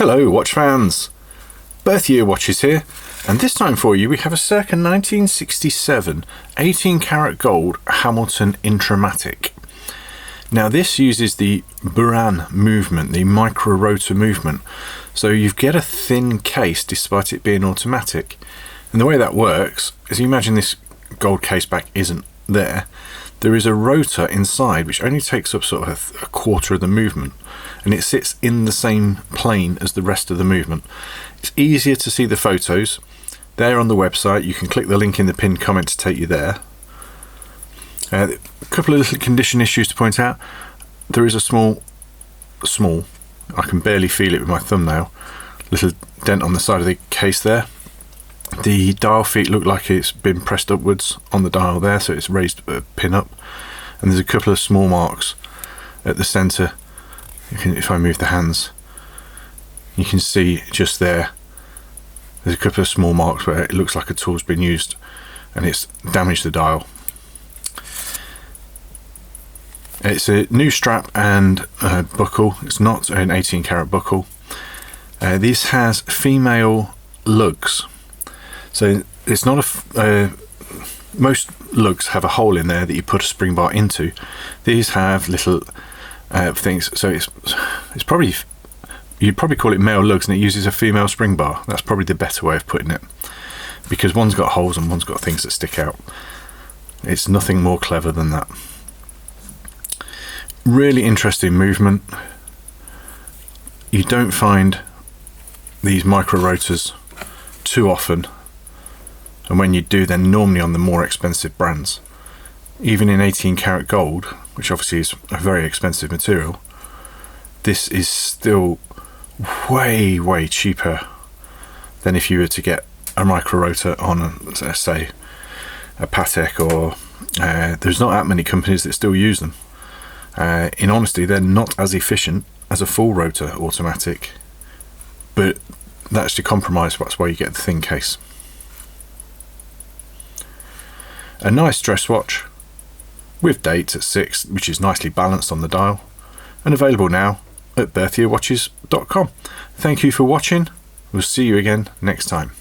Hello watch fans, birth year watches here, and this time for you we have a circa 1967 18 karat gold Hamilton Intra-Matic. Now this uses the Buran movement, the micro rotor movement, so you get a thin case despite it being automatic. And the way that works is, you imagine this gold case back isn't there. There is a rotor inside which only takes up sort of a quarter of the movement, and it sits in the same plane as the rest of the movement. It's easier to see the photos. They're on the website. You can click the link in the pinned comment to take you there. A couple of little condition issues to point out. There is a small, I can barely feel it with my thumbnail, little dent on the side of the case there. The dial feet look like it's been pressed upwards on the dial there, so it's raised a pin up, and there's a couple of small marks at the centre. If I move the hands, you can see just there's a couple of small marks where it looks like a tool's been used and it's damaged the dial. It's a new strap and buckle. It's not an 18 karat buckle. This has female lugs. So it's not most lugs have a hole in there that you put a spring bar into. These have little things, so it's probably, you'd probably call it male lugs, and it uses a female spring bar. That's probably the better way of putting it, because one's got holes and one's got things that stick out. It's nothing more clever than that. Really interesting movement. You don't find these micro rotors too often, and when you do, they're normally on the more expensive brands. Even in 18 karat gold, which obviously is a very expensive material, this is still way cheaper than if you were to get a micro rotor on, say, a Patek, or there's not that many companies that still use them. In honesty, they're not as efficient as a full rotor automatic, but that's the compromise. That's why you get the thin case. A nice dress watch with dates at 6, which is nicely balanced on the dial, and available now at birthyearwatches.com. Thank you for watching. We'll see you again next time.